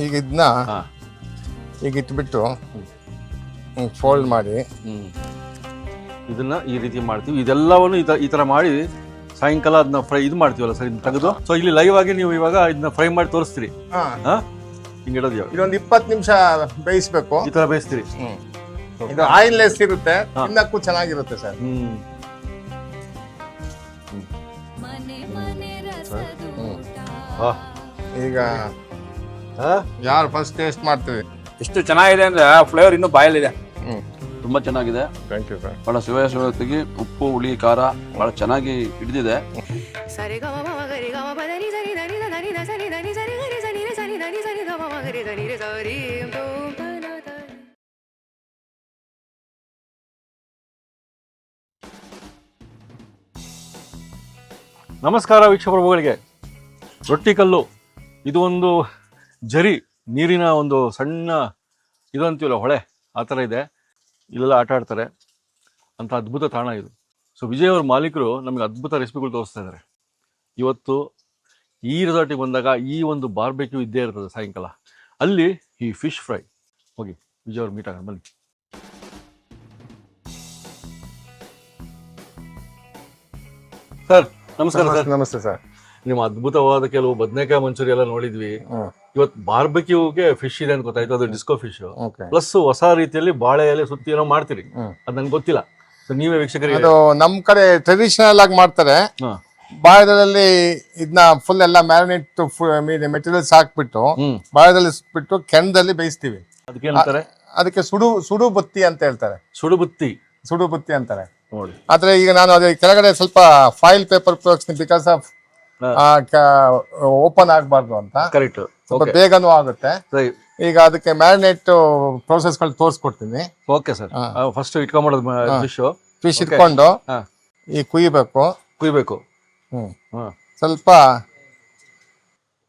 ಈಗ ಇದನ್ನ ಈಗ ಇಟ್ಬಿಟ್ಟು ಫೋಲ್ಡ್ ಮಾಡಿ ಇದನ್ನ ಈ ರೀತಿ ಮಾಡ್ತೀವಿ. ಇದೆಲ್ಲವನ್ನು ಈ ತರ ಮಾಡಿ ಸಾಯಂಕಾಲ ಅದನ್ನ ಫ್ರೈ ಇದು ಮಾಡ್ತೀವಲ್ಲ ಸರ್, ಇದನ್ನ ತೆಗೆದು. ಸೊ ಇಲ್ಲಿ ಲೈವ್ ಆಗಿ ನೀವು ಇವಾಗ ಇದನ್ನ ಫ್ರೈ ಮಾಡಿ ತೋರಿಸ್ತೀರಿ. ಹಿಂಗೆ ಇಡೋದು ಇದೊಂದು 20 ನಿಮಿಷ ಬೇಯಿಸ್ಬೇಕು. ಈ ತರ ಬೇಯಿಸ್ತೀರಿ. ಇದು ಆಯಿಲ್ ಲೆಸ್ ಇರುತ್ತೆ, ತಿನ್ನಕ್ಕೂ ಚೆನ್ನಾಗಿರುತ್ತೆ ಸರ್. ಈಗ ಯಾರು ಫಸ್ಟ್ ಟೇಸ್ಟ್ ಮಾಡ್ತೀವಿ. ಎಷ್ಟು ಚೆನ್ನಾಗಿದೆ ಅಂದ್ರೆ ಫ್ಲೇವರ್ ಇನ್ನೂ ಬಾಯಲ್ಲಿದೆ. ತುಂಬಾ ಚೆನ್ನಾಗಿದೆ. Thank you sir. ಬಹಳ ಸುವಾಸನೆ, ಉಪ್ಪು ಹುಳಿ ಖಾರ ಬಹಳ ಚೆನ್ನಾಗಿ ಹಿಡಿದಿದೆ. ನಮಸ್ಕಾರ ವೀಕ್ಷಕರುಗಳಿಗೆ. ರೊಟ್ಟಿ ಕಲ್ಲು ಇದು ಒಂದು ಜರಿ ನೀರಿನ ಒಂದು ಸಣ್ಣ ಇದು ಅಂತೀವಲ್ಲ, ಹೊಳೆ ಆ ಥರ ಇದೆ. ಇಲ್ಲೆಲ್ಲ ಆಟ ಆಡ್ತಾರೆ ಅಂತ ಅದ್ಭುತ ತಾಣ ಇದು. ಸೊ ವಿಜಯ್ ಅವ್ರ ಮಾಲೀಕರು ನಮಗೆ ಅದ್ಭುತ ರೆಸಿಪಿಗಳು ತೋರಿಸ್ತಾ ಇದ್ದಾರೆ. ಇವತ್ತು ಈ ರೆಸಾರ್ಟಿಗೆ ಬಂದಾಗ ಈ ಒಂದು ಬಾರ್ಬೆಕ್ಯೂ ಇದ್ದೇ ಇರ್ತದೆ ಸಾಯಂಕಾಲ. ಅಲ್ಲಿ ಈ ಫಿಶ್ ಫ್ರೈ. ಹೋಗಿ ವಿಜಯ್ ಅವ್ರು ಮೀಟ್ ಆಗೋಣ ಬನ್ನಿ. ಸರ್ ನಮಸ್ಕಾರ ಸರ್. ನಮಸ್ತೆ ಸರ್. ನಿಮ್ಮ ಅದ್ಭುತವಾದ ಕೆಲವು ಬದನೆಕಾಯಿ ಮಂಚೂರಿ ಎಲ್ಲ ನೋಡಿದ್ವಿ. ಇವತ್ತು ಬಾರ್ಬೆಕ್ಯೂಗೆ ಫಿಶ್ ಇದೆ ಅಂತ ಗೊತ್ತಾಯ್ತು. ಅದು ಡಿಸ್ಕೋ ಫಿಶ್ ಪ್ಲಸ್ ಹೊಸ ರೀತಿಯಲ್ಲಿ ಬಾಳೆ ಎಲೆ ಸುತ್ತಿ ಏನೋ ಮಾಡ್ತೀರಿ, ಅದು ನನ್ಗೆ ಗೊತ್ತಿಲ್ಲ. ನೀವೇ ವೀಕ್ಷಕರಿಗೆ. ಅದು ನಮ್ ಕಡೆ ಟ್ರೆಡಿಷನಲ್ ಆಗಿ ಮಾಡ್ತಾರೆ. ಬಾಳೆದಲ್ಲಿ ಇದನ್ನ ಫುಲ್ ಎಲ್ಲ ಮ್ಯಾರಿನೇಟ್ ಮೆಟೀರಿಯಲ್ಸ್ ಹಾಕ್ಬಿಟ್ಟು ಬಾಳೆದಲ್ಲಿ ಸುಟ್ಬಿಟ್ಟು ಕೆಣದಲ್ಲಿ ಬೇಯಿಸ್ತೀವಿ. ಅದಕ್ಕೆ ಏನಂತಾರೆ? ಅದಕ್ಕೆ ಸುಡು ಬುತ್ತಿ ಅಂತ ಹೇಳ್ತಾರೆ. ಸುಡು ಬುತ್ತಿ ಅಂತಾರೆ ನೋಡಿ. ಆದ್ರೆ ಈಗ ನಾನು ಅದೇ ಕೆಳಗಡೆ ಸ್ವಲ್ಪ ಫಾಯಿಲ್ ಪೇಪರ್ ಉಪಯೋಗಿಸ್ತೀನಿ, ಬಿಕಾಸ್ ಆಫ್ ಓಪನ್ ಆಗಬಾರ್ದು ಅಂತ. ಕರೆಕ್ಟ್. ಸ್ವಲ್ಪ ಬೇಗನೂ ಆಗುತ್ತೆ. ಈಗ ಅದಕ್ಕೆ ಮ್ಯಾರಿನೇಟ್ ಪ್ರೋಸೆಸ್ ಗಳು ತೋರಿಸ್ಕೊಡ್ತೀನಿ. Okay sir. ಫಸ್ಟ್ ಇಟ್ಕೊಂಡ್ಬಿಡೋದು ಫಿಶ್ ಇಟ್ಕೊಂಡು ಈ ಕುಯ್ಬೇಕು. ಸ್ವಲ್ಪ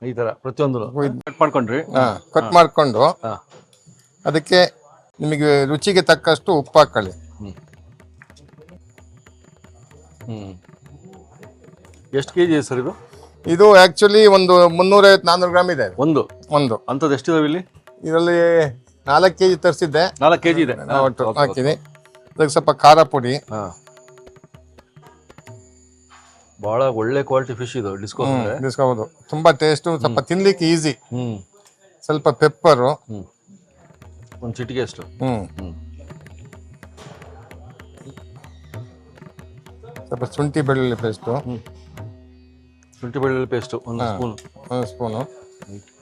ಈ ತರ ಪ್ರತಿಯೊಂದು ಕಟ್ ಮಾಡ್ಕೊಂಡ್ರಿ. ಕಟ್ ಮಾಡ್ಕೊಂಡು ಅದಕ್ಕೆ ನಿಮಗೆ ರುಚಿಗೆ ತಕ್ಕಷ್ಟು ಉಪ್ಪು ಹಾಕೊಳ್ಳಿ. ಎಷ್ಟು ಕೆಜಿ ಇದೆ ಸರ್ ಇದು? ಇದು ಆಕ್ಚುಲಿ ಒಂದು 350-400 ಗ್ರಾಮ್ ಇದೆ. ಒಂದು ಅಂಥದ್ದು ಎಷ್ಟಿದಾವೆ ಇಲ್ಲಿ? ಇದರಲ್ಲಿ 4 ಕೆಜಿ ತರಿಸಿದ್ದೆ. 4 ಕೆಜಿ ಇದೆ ಒಟ್ಟು ಹಾಕಿದೆ. ಅದಕ್ಕೆ ಸ್ವಲ್ಪ ಖಾರ ಪುಡಿ. ಬಹಳ ಒಳ್ಳೆ ಕ್ವಾಲಿಟಿ ಫಿಶ್ ಇದು. ಡಿಸ್ಕೋಬಹುದು. ತುಂಬಾ ಟೇಸ್ಟ್, ಸ್ವಲ್ಪ ತಿನ್ಲಿಕ್ಕೆ ಈಸಿ. ಸ್ವಲ್ಪ ಪೆಪ್ಪರು, ಒಂದು ಚಿಟಿಕೆ ಅಷ್ಟು. ಸ್ವಲ್ಪ ಶುಂಠಿ ಬೆಳ್ಳುಳ್ಳಿ ಪೇಸ್ಟು. ಒಂದು ಸ್ಪೂನು.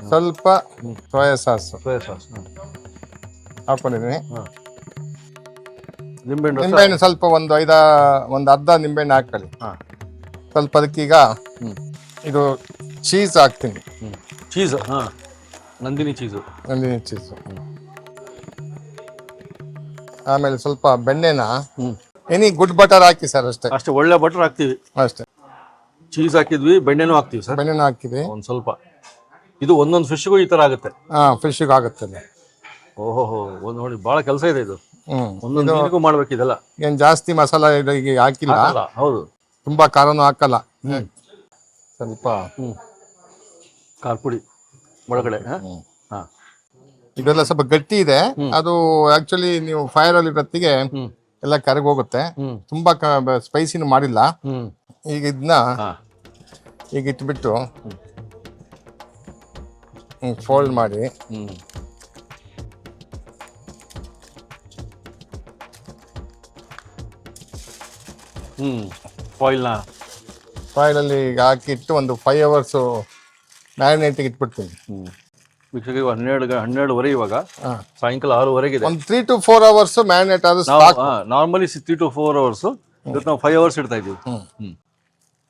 ಸ್ವಲ್ಪ ಸೋಯಾ ಸಾಸ್ ಹಾಕೊಂಡಿದ್ದೀನಿ. ನಿಂಬೆಹಣ್ಣು ಸ್ವಲ್ಪ ಒಂದು ಅರ್ಧ ನಿಂಬೆಹಣ್ಣು ಹಾಕೊಳ್ಳಿ. ಸ್ವಲ್ಪ ಅದಕ್ಕೀಗ ಇದು ಚೀಸ್ ಹಾಕ್ತೀನಿ. ನಂದಿನಿ ಚೀಸು. ಆಮೇಲೆ ಸ್ವಲ್ಪ ಬೆಣ್ಣೆನ, ಎನಿ ಗುಡ್ ಬಟರ್ ಹಾಕಿ ಸರ್. ಅಷ್ಟೇ ಒಳ್ಳೆ ಬಟರ್ ಹಾಕ್ತಿವಿ ಅಷ್ಟೇ. ಚೀಸ್ ಹಾಕಿದ್ವಿ, ಬೆಣ್ಣೆನೂ ಹಾಕ್ತಿವಿ ಸರ್. ಬೆಣ್ಣೆನೂ ಹಾಕಿದ್ವಿ ಒಂದು ಸ್ವಲ್ಪ. ಇದು ಒಂದೊಂದು ಫಿಶ್ಗೂ ಈ ತರ ಆಗುತ್ತೆ. ಫಿಶ್ಗೆ ಆಗುತ್ತೆ. ಓಹೋ, ನೋಡಿ ಬಹಳ ಕೆಲಸ ಇದೆ ಇದು. ಒಂದೊಂದು ಮಾಡ್ಬೇಕಿದೆಲ್ಲ. ಏನ್ ಜಾಸ್ತಿ ಮಸಾಲ ಹಾಕಿಲ್ಲ. ಹೌದು. ತುಂಬಾ ಖಾರನೂ ಹಾಕಲ್ಲ. ಸ್ವಲ್ಪ ಖಾರ ಪುಡಿ ಒಳಗಡೆ. ಇದೆಲ್ಲ ಸ್ವಲ್ಪ ಗಟ್ಟಿ ಇದೆ. ಅದು ಆಕ್ಚುಲಿ ನೀವು ಫೈರ್ ಅಲ್ಲಿ ಹೊತ್ತಿಗೆ ಎಲ್ಲ ಕರಗಿ ಹೋಗುತ್ತೆ. ತುಂಬಾ ಸ್ಪೈಸಿನೂ ಮಾಡಿಲ್ಲ. ಈಗ ಇದನ್ನ ಈಗ ಇಟ್ಬಿಟ್ಟು ಫೋಲ್ಡ್ ಮಾಡಿ ಫಾಯಿಲ್ ಅಲ್ಲಿ ಹಾಕಿಟ್ಟು ಒಂದು 5 hours ಮ್ಯಾರಿನೇಟಿಗೆ ಇಟ್ಬಿಡ್ತೀನಿ. 12:30 ಇವಾಗ, ಸಾಯಂಕಾಲ 6:00 ಇದೆ. ಒಂದು 3 to 4 hours ಮ್ಯಾರಿನೇಟ್ ಆದ್ರೆ ನಾರ್ಮಲಿ 3 to 4 hours. ನಾವು 5 hours ಇಡ್ತಾ ಇದೀವಿ.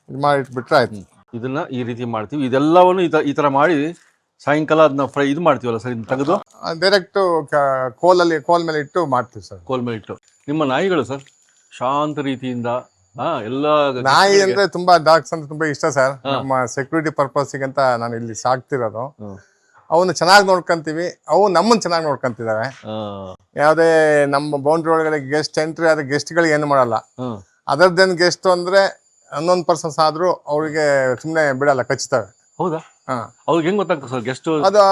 ಇದು ಮಾಡಿ ಇಟ್ಬಿಟ್ರೆ ಆಯ್ತು. ಇದನ್ನ ಈ ರೀತಿ ಮಾಡ್ತೀವಿ. ಇದೆಲ್ಲವನ್ನು ಈ ತರ ಮಾಡಿ ಸಾಯಂಕಾಲ ಅದನ್ನ ಫ್ರೈ ಇದು ಮಾಡ್ತೀವಲ್ಲ ಸರ್, ಇದನ್ನ ತೆಗೆದು ಡೈರೆಕ್ಟ್ ಕೋಲ್ ಮೇಲೆ ಇಟ್ಟು ಮಾಡ್ತೀವಿ ಸರ್. ಕೋಲ್ ಮೇಲೆ ಇಟ್ಟು. ನಿಮ್ಮ ನಾಯಿಗಳು ಸರ್ ಶಾಂತ ರೀತಿಯಿಂದ ಎಲ್ಲ. ನಾಯಿ ಅಂದ್ರೆ ತುಂಬಾ ಡಾಗ್ಸ್ ಅಂದ್ರೆ ತುಂಬಾ ಇಷ್ಟ ಸರ್. ನಮ್ಮ ಸೆಕ್ಯೂರಿಟಿ ಪರ್ಪಸ್ಗೆ ಅಂತ ನಾನು ಇಲ್ಲಿ ಸಾಕ್ತಿರೋದು. ಅವನ್ನ ಚೆನ್ನಾಗಿ ನೋಡ್ಕೊಂತೀವಿ, ಅವು ನಮ್ಮನ್ನ ಚೆನ್ನಾಗಿ ನೋಡ್ಕೊಂತಿದಾವೆ. ಯಾವ್ದೇ ನಮ್ಮ ಬೌಂಡ್ರಿ ಒಳಗಡೆ ಗೆಸ್ಟ್ ಎಂಟ್ರಿ ಆದ ಗೆಸ್ಟ್ಗಳಿಗೆ ಏನು ಮಾಡಲ್ಲ. ಅದರದ್ದೇನು ಗೆಸ್ಟ್ ಅಂದ್ರೆ 11 ಪರ್ಸನ್ಸ್ ಆದ್ರೂ ಅವ್ರಿಗೆ ಸುಮ್ಮನೆ ಬಿಡಲ್ಲ, ಕಚ್ತವೆ. ಹೌದಾ? ಹಾ. ಅವ್ರಿಗೆ ಹೆಂಗ್ ಗೊತ್ತಾಗ್ತದೆ ಸರ್ ಗೆಸ್ಟ್ ಅದು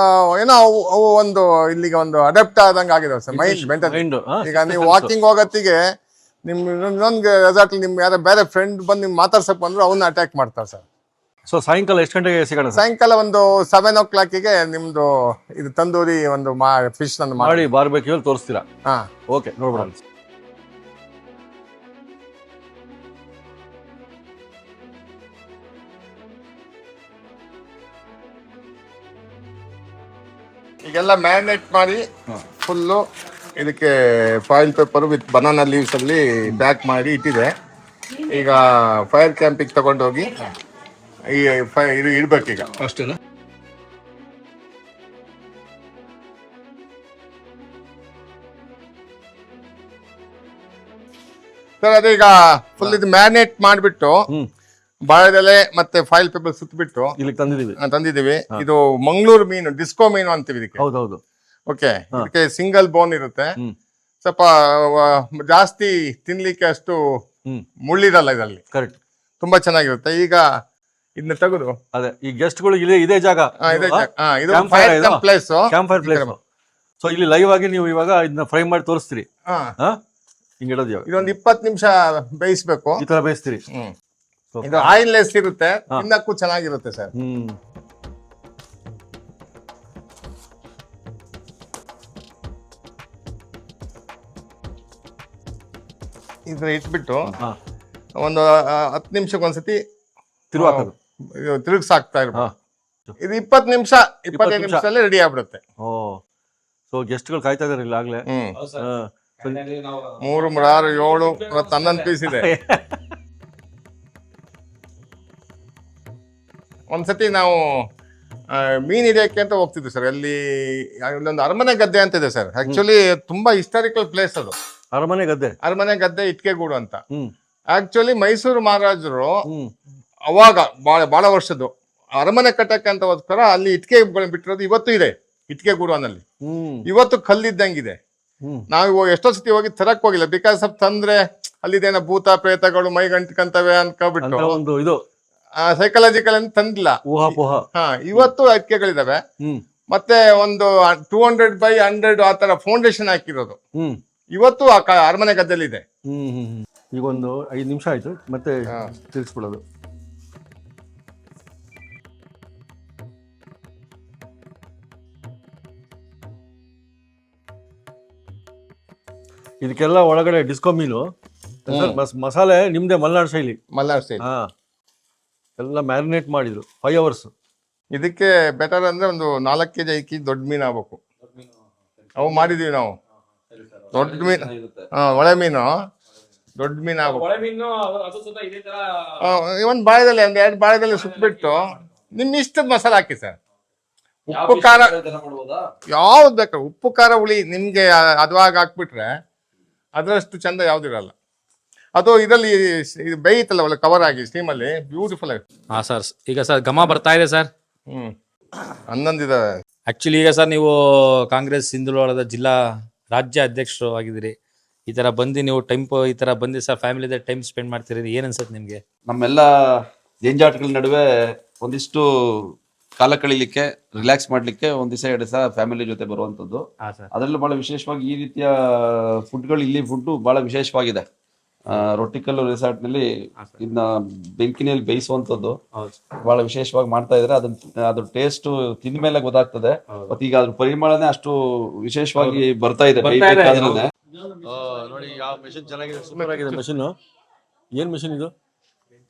ಏನೋ ಅವು ಒಂದು ಇಲ್ಲಿಗೆ ಒಂದು ಅಡಾಪ್ಟ್ ಆದಂಗೆ ಆಗಿದಾವೆ ಸರ್ ಮೈಂಡ್ ಮೆಂಟಲ್. ಮೈಂಡ್ ಈಗ ನೀವು ವಾಕಿಂಗ್ ಹೋಗೋತ್ತಿಗೆ ನಿಮ್ ಇನ್ನೊಂದು ರೆಸಾರ್ಟ್ ನಿಮ್ ಯಾರೋ ಬೇರೆ ಫ್ರೆಂಡ್ ಬಂದು ನಿಮ್ ಮಾತಾಡ್ಸಕ್ ಬಂದ್ರು ಅವನ್ನ ಅಟ್ಯಾಕ್ ಮಾಡ್ತಾರೆ ಸರ್. ಸೊ ಸಾಯಂಕಾಲ ಎಷ್ಟು ಗಂಟೆಗೆ ಸಿಗೋಣ ಸರ್? ಸಾಯಂಕಾಲ ಒಂದು 7 o'clock ನಿಮ್ದು ಇದು ತಂದೂರಿ ಒಂದು ಫಿಶ್ ನಂದು ಮಾಡಿ ಬಾರ್ಬೆಕ್ಯೂ ತೋರಿಸ್ತೀರಾ? ಹಾ. ಓಕೆ, ನೋಡ್ಬಿಡೋಣ. ಈಗೆಲ್ಲ ಮ್ಯಾರಿನೇಟ್ ಮಾಡಿ ಫುಲ್ಲು ಇದಕ್ಕೆ foil paper with banana leaves ಅಲ್ಲಿ ಪ್ಯಾಕ್ ಮಾಡಿ ಇಟ್ಟಿದೆ. ಈಗ ಫೈರ್ ಕ್ಯಾಂಪಿಗೆ ತಗೊಂಡೋಗಿ ಇದು ಇಡ್ಬೇಕೀಗ. ಅಷ್ಟೇನಾ? ಸರ್ ಅದೀಗ ಫುಲ್ ಇದು ಮ್ಯಾರಿನೇಟ್ ಮಾಡಿಬಿಟ್ಟು ಬಾಳೆದೆಲೆ ಮತ್ತೆ ಫಾಯಿಲ್ ಪೇಪರ್ ಸುತ್ತಬಿಟ್ಟು ಇಲ್ಲಿ ತಂದಿದ್ದೀವಿ. ಇದು ಮಂಗಳೂರು ಮೀನು, ಡಿಸ್ಕೋ ಮೀನು ಅಂತೀವಿ ಇದಕ್ಕೆ. ಹೌದೌದು. ಓಕೆ, ಇದಕ್ಕೆ ಸಿಂಗಲ್ ಬೋನ್ ಇರುತ್ತೆ. ಸ್ವಲ್ಪ ಜಾಸ್ತಿ ತಿನ್ಲಿಕ್ಕೆ ಅಷ್ಟು ಮುಳ್ಳಿರಲ್ಲ ಇದರಲ್ಲಿ. ಕರೆಕ್ಟ್, ತುಂಬಾ ಚೆನ್ನಾಗಿರುತ್ತೆ. ಈಗ ಇದನ್ನ ತೆಗೆದು ಅದೇ ಈ ಗೆಸ್ಟ್ಗಳು ಇದೇ ಜಾಗ, ಇದು place, camp fire place. So ಇಲ್ಲಿ ಲೈವ್ ಆಗಿ ನೀವು ಇವಾಗ ಇದನ್ನ ಫ್ರೈ ಮಾಡಿ ತೋರಿಸ್ತೀರಿ. ಹಿಂಗೆ ಇಡೋದು ಇವಾಗ ಇದೊಂದು 20 ನಿಮಿಷ ಬೇಯಿಸ್ಬೇಕು. ಈ ತರ ಬೇಯಿಸ್ತೀರಿ. ಇದು ಆಯಿಲ್ ಲೆಸ್ ಇರುತ್ತೆ, ತಿನ್ನಕ್ಕೂ ಚೆನ್ನಾಗಿರುತ್ತೆ ಸರ್. ಇದ್ರ ಇಟ್ಬಿಟ್ಟು ಒಂದು 10 ನಿಮಿಷಕ್ಕೆ ಒಂದ್ಸತಿ ತಿರುಗಿಸಾಕ್ತಾ ಇರ್ಬೋದು. ಇದು 20 ನಿಮಿಷ 25 ನಿಮಿಷದಲ್ಲಿ ರೆಡಿ ಆಗ್ಬಿಡುತ್ತೆ. ಓ, ಸೊ ಗೆಸ್ಟ್ಗಳು ಕಾಯ್ತಾ ಇದಾರೆ ಇಲ್ಲ ಆಗ್ಲೇ. 3, 3, 6, 7, 11 ಪೀಸ್ ಇದೆ. ಒಂದ್ಸತಿ ನಾವು ಮೀನ್ ಹಿಡಿಯಕ್ಕೆ ಅಂತ ಹೋಗ್ತಿದ್ವಿ ಸರ್. ಅಲ್ಲಿ ಇಲ್ಲೊಂದು ಅರಮನೆ ಗದ್ದೆ ಅಂತ ಇದೆ ಸರ್. ಆಕ್ಚುಲಿ ತುಂಬಾ ಹಿಸ್ಟಾರಿಕಲ್ ಪ್ಲೇಸ್ ಅದು. ಅರಮನೆ ಗದ್ದೆ ಇಟ್ಕೆಗೂಡು ಅಂತ. ಆಕ್ಚುಲಿ ಮೈಸೂರು ಮಹಾರಾಜರು ಅವಾಗ ಬಹಳ ವರ್ಷದ್ದು ಅರಮನೆ ಕಟ್ಟಕ್ಕೆ ಅಂತಗೋಸ್ಕರ ಅಲ್ಲಿ ಇಟ್ಕೆ ಬಿಟ್ಟಿರೋದು ಇವತ್ತು ಇದೆ. ಇಟ್ಕೆಗೂಡು ಅನ್ನಲ್ಲಿ ಇವತ್ತು ಕಲ್ಲಿದ್ದಂಗಿದೆ. ನಾವು ಎಷ್ಟೋ ಸತಿ ಹೋಗಿ ತರಕ್ ಹೋಗಿಲ್ಲ, ಬಿಕಾಸ್ ಆಫ್ ತಂದ್ರೆ ಅಲ್ಲಿದೇನೋ ಭೂತ ಪ್ರೇತಗಳು ಮೈ ಗಂಟ್ಕಂತವೆ ಅನ್ಕೊಬಿಟ್ಟು ಇದು ಸೈಕಲಾಜಿಕಲ್ ಅಂತ ತಂದಿಲ್ಲ. ಇವತ್ತು ಅಕ್ಕೆಗಳಿದಾವೆ. ಮತ್ತೆ ಒಂದು 200x100 ಆ ತರ ಫೌಂಡೇಶನ್ ಹಾಕಿರೋದು ಇವತ್ತು ಆ ಅರಮನೆ ಗದ್ದೆಲಿ ಇದೆ. ಈಗ ಒಂದು 5 ನಿಮಿಷ ಆಯ್ತು, ಮತ್ತೆ ತಿರ್ಗಿಸ್ಬಿಡೋದು. ಇದಕ್ಕೆಲ್ಲ ಒಳಗಡೆ ಡಿಸ್ಕೋ ಮೀನು ಮಸಾಲೆ ನಿಮ್ದೆ ಮಲ್ನಾಡ್ ಶೈಲಿ. ಎಲ್ಲ ಮ್ಯಾರಿನೇಟ್ ಮಾಡಿದ್ರು 5 hours. ಇದಕ್ಕೆ ಬೆಟರ್ ಅಂದ್ರೆ ಒಂದು 4 kg 5 kg ದೊಡ್ಡ ಮೀನು ಆಗ್ಬೇಕು. ಅವು ಮಾಡಿದೀವಿ ನಾವು. ದೊಡ್ಡ ಮೀನು, ಒಳೆ ಮೀನು, ದೊಡ್ಡ ಮೀನು ಆಗ್ಬೇಕು. ಒಂದ್ ಬಾಳೆದಲ್ಲಿ 2 ಬಾಳೆದಲ್ಲಿ ಸುತ್ತಬಿಟ್ಟು ನಿಮ್ ಇಷ್ಟದ ಮಸಾಲೆ ಹಾಕಿ ಸರ್. ಉಪ್ಪು ಖಾರ ಯಾವ್ದು ಬೇಕಾದ್ರೆ, ಉಪ್ಪು ಖಾರ ಹುಳಿ ನಿಮ್ಗೆ ಅದ್ವಾಗ ಹಾಕ್ಬಿಟ್ರೆ ಅದ್ರಷ್ಟು ಚಂದ ಯಾವ್ದಿರಲ್ಲ. ಅದು ಇದರಲ್ಲಿ ಬೇಯಿತಲ್ಲ ಒಳ್ಳೆ ಕವರ್ ಆಗಿ ಸ್ಟೀಮಲ್ಲಿ ಬ್ಯೂಟಿಫುಲ್ ಆಗಿ. ಸರ್ ಈಗ ಸರ್ ಘಮ ಬರ್ತಾ ಇದೆ ಸರ್. 11 ಇದಾವೆ. ಆಕ್ಚುಲಿ ಈಗ ಸರ್ ನೀವು ಕಾಂಗ್ರೆಸ್ ಹಿಂದುಳಿದ ಜಿಲ್ಲಾ ರಾಜ್ಯ ಅಧ್ಯಕ್ಷರು ಆಗಿದ್ದೀರಿ. ಈ ತರ ಬಂದು ನೀವು ಈ ತರ ಬಂದು ಸರ್ ಫ್ಯಾಮಿಲಿ ಟೈಮ್ ಸ್ಪೆಂಡ್ ಮಾಡ್ತೀರಿ, ಏನ್ ಅನ್ಸುತ್ತೆ ನಿಮ್ಗೆ? ನಮ್ಮೆಲ್ಲ ಜಂಜಾಟಗಳ ನಡುವೆ ಒಂದಿಷ್ಟು ಕಾಲ ಕಳೀಲಿಕ್ಕೆ, ರಿಲ್ಯಾಕ್ಸ್ ಮಾಡ್ಲಿಕ್ಕೆ ಒಂದ್ ದಿವಸ 2 ದಿವಸ ಫ್ಯಾಮಿಲಿ ಜೊತೆ ಬರುವಂತದ್ದು. ಅದರಲ್ಲೂ ಬಹಳ ವಿಶೇಷವಾಗಿ ಈ ರೀತಿಯ ಫುಡ್ಗಳು, ಇಲ್ಲಿ ಫುಡ್ ಬಹಳ ವಿಶೇಷವಾಗಿದೆ. ರೊಟ್ಟಿಕಲ್ಲು ರೆಸಾರ್ಟ್ ನಲ್ಲಿ ಇದನ್ನ ಬೆಂಕಿನಲ್ಲಿ ಬೇಯಿಸುವಂತದ್ದು ಬಹಳ ವಿಶೇಷವಾಗಿ ಮಾಡ್ತಾ ಇದ್ರೆ ಅದ್ರ ಟೇಸ್ಟ್ ತಿಂದ ಮೇಲೆ ಗೊತ್ತಾಗ್ತದೆ. ಮತ್ತೆ ಈಗ ಅದ್ರ ಪರಿಮಳನೇ ಅಷ್ಟು ವಿಶೇಷವಾಗಿ ಬರ್ತಾ ಇದೆ. ನೋಡಿ ಯಾವ ಮೆಷಿನ್ ಚೆನ್ನಾಗಿದೆ, ಸೂಪರ್ ಆಗಿದೆ ಮೆಷಿನ್. ಏನ್ ಮೆಷಿನ್ ಇದು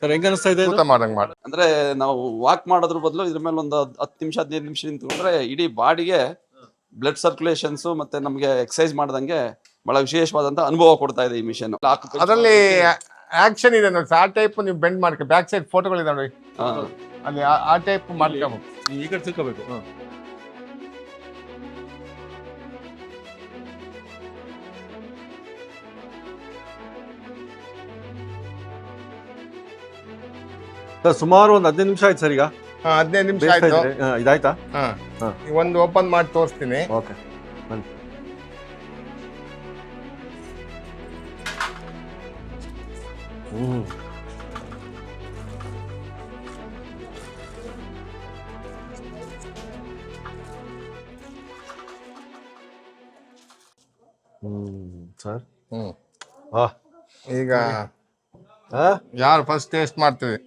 ಸರ್, ಹೆಂಗ ಅನಿಸ್ತಾ ಇದೆ? ಅಂದ್ರೆ ನಾವು ವಾಕ್ ಮಾಡೋದ್ರ ಬದಲು ಇದ್ರ ಮೇಲೆ ಒಂದು 10 ನಿಮಿಷ 15 ನಿಮಿಷ ನಿಂತ್ಕೊಂಡ್ರೆ ಇಡೀ ಬಾಡಿಗೆ ಬ್ಲಡ್ ಸರ್ಕ್ಯುಲೇಷನ್ಸ್ ಮತ್ತೆ ನಮ್ಗೆ ಎಕ್ಸರ್ಸೈಸ್ ಮಾಡ್ದಂಗೆ ಬಹಳ ವಿಶೇಷವಾದಂತ ಅನುಭವ ಕೊಡ್ತಾ ಇದೆ ಈ ಮಿಷನ್. ಅದರಲ್ಲಿ ಆಕ್ಷನ್ ಇದೆ ನೋಡಿ, ಆ ಟೈಪ್ ನೀವು ಬೆಂಡ್ ಮಾಡ್ಕೊ, ಬ್ಯಾಕ್ ಸೈಡ್ ಫೋಟೋಗಳಿದೆ ನೋಡಿ, ಅಲ್ಲಿ ಆ ಟೈಪ್ ಮಾಡ್ಕೋಬೇಕು. ಈ ಕಡೆ ತಿಳ್ಕೋಬೇಕು. ಸರ್ ಸುಮಾರು ಒಂದು 15 ನಿಮಿಷ ಆಯ್ತು ಸರ್. ಈಗ 15 ನಿಮಿಷ ಆಯ್ತು. ಇದಾಯ್ತಾ? ಒಂದು ಓಪನ್ ಮಾಡಿ ತೋರಿಸ್ತೀನಿ. ಓಕೆ ಬನ್ನಿ. ಸರ್ ಹ್ಞೂ ಆ ಈಗ ಯಾರು ಫಸ್ಟ್ ಟೇಸ್ಟ್ ಮಾಡ್ತೀವಿ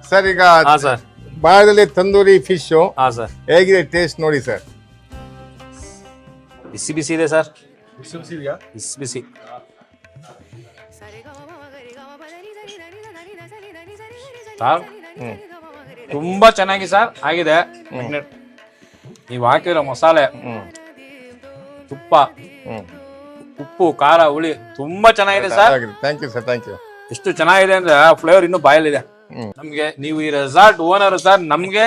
ಸರ್? ಈಗ ಹಾ ಸರ್, ಬಾಳದಲ್ಲಿ ತಂದೂರಿ ಫಿಶು ಹಾ ಸರ್, ಹೇಗಿದೆ ಟೇಸ್ಟ್ ನೋಡಿ ಸರ್. ಬಿಸಿ ಬಿಸಿ ಇದೆ ಸರ್, ಇದೆಯಾ? ಬಿಸಿ ಬಿಸಿ. ಸರ್ ತುಂಬಾ ಚೆನ್ನಾಗಿ ಸರ್ ಆಗಿದೆ. ನೀವು ಹಾಕಿರೋ ಮಸಾಲೆ, ತುಪ್ಪ, ಉಪ್ಪು, ಖಾರ, ಹುಳಿ ತುಂಬಾ ಚೆನ್ನಾಗಿದೆ sir. Thank you sir, thank you. ಎಷ್ಟು ಚೆನ್ನಾಗಿದೆ ಅಂದ್ರೆ ಫ್ಲೇವರ್ ಇನ್ನೂ ಬಾಯಲ್ಲಿದೆ. ನಮ್ಗೆ ನೀವು ಈ ರೆಸಾರ್ಟ್ ಓನರ್ ಸರ್, ನಮ್ಗೆ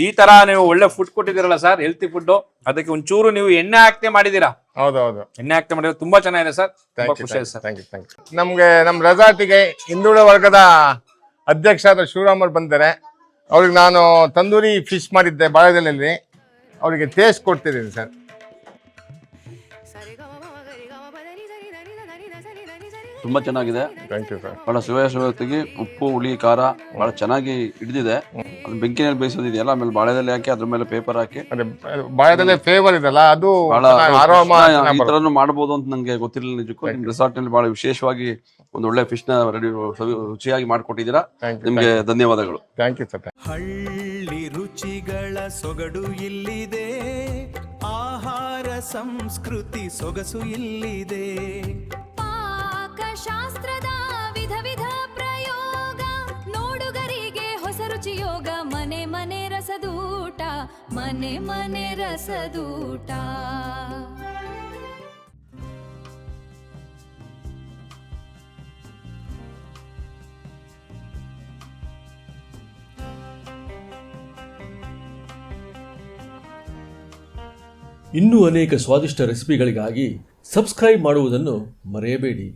ಈ ತರ ನೀವು ಒಳ್ಳೆ ಫುಡ್ ಕೊಟ್ಟಿದ್ದೀರಲ್ಲ ಸರ್, ಹೆಲ್ತಿ ಫುಡ್. ಅದಕ್ಕೆ ಒಂಚೂರು ನೀವು ಎಣ್ಣೆ ಹಾಕ್ತೆ ಮಾಡಿದೀರಾ. ಹೌದೌದು, ಎಣ್ಣೆ ಹಾಕ್ತೆ ಮಾಡಿದ್ರೆ ತುಂಬಾ ಚೆನ್ನಾಗಿದೆ ಸರ್. ತುಂಬಾ ಖುಷಿ ಆಯ್ತು sir. Thank you, thank you. ನಮ್ಗೆ ನಮ್ಮ ರೆಸಾರ್ಟಿಗೆ ಹಿಂದುಳಿದ ವರ್ಗದ ಅಧ್ಯಕ್ಷರಾದ ಶಿವರಾಮ್ ಅವ್ರು ಬಂದರೆ ಅವ್ರಿಗೆ ನಾನು ತಂದೂರಿ ಫಿಶ್ ಮಾಡಿದ್ದೆ ಬಾಳೆದೆಲೆಯಲ್ಲಿ, ಅವರಿಗೆ ಟೇಸ್ಟ್ ಕೊಡ್ತಿದ್ದೀನಿ ಸರ್. ತುಂಬಾ ಚೆನ್ನಾಗಿದೆ. Thank you sir. ಬಹಳ ಸುವಾಸವಾಗಿ ಉಪ್ಪು, ಹುಳಿ, ಖಾರ ಬಹಳ ಚೆನ್ನಾಗಿ ಹಿಡಿದಿದೆ. ಅದು ಬೆಂಕಿನಲ್ಲಿ ಬೇಯಿಸೋದಿದೆಯಲ್ಲ, ಆಮೇಲೆ ಬಾಳೆದೆಲೆ ಹಾಕಿ ಅದ್ರ ಮೇಲೆ ಪೇಪರ್ ಹಾಕಿ ಅದೇ ಬಾಳೆದೆಲೆ ಫ್ಲೇವರ್ ಇದೆಲ್ಲ, ಅದು ಬಹಳ ಆರಾಮ ಈ ತರನು ಮಾಡಬಹುದು ಅಂತ ನಂಗೆ ಗೊತ್ತಿರಲಿಲ್ಲ ನಿಜಕ್ಕೂ. ನಿಮ್ ರೆಸಾರ್ಟ್ ನಲ್ಲಿ ಬಹಳ ವಿಶೇಷವಾಗಿ ಒಂದು ಒಳ್ಳೆ ಫಿಶ್ ನ ರೆಡಿ ರುಚಿಯಾಗಿ ಮಾಡ್ಕೊಟ್ಟಿದ್ದೀರಾ. ನಿಮ್ಗೆ ಧನ್ಯವಾದಗಳು. Thank you sir. ಹಳ್ಳಿ ರುಚಿಗಳ ಸೊಗಡು ಇಲ್ಲಿದೆ, ಆಹಾರ ಸಂಸ್ಕೃತಿ ಸೊಗಸು ಇಲ್ಲಿದೆ. ಶಾಸ್ತ್ರದ ವಿಧ ವಿಧ ಪ್ರಯೋಗ, ನೋಡುಗರಿಗೆ ಹೊಸ ರುಚಿಯೋಗ. ಮನೆ ಮನೆ ರಸದೂಟ, ಮನೆ ಮನೆ ರಸದೂಟ. ಇನ್ನೂ ಅನೇಕ ಸ್ವಾದಿಷ್ಟ ರೆಸಿಪಿಗಳಿಗಾಗಿ ಸಬ್ಸ್ಕ್ರೈಬ್ ಮಾಡುವುದನ್ನು ಮರೆಯಬೇಡಿ.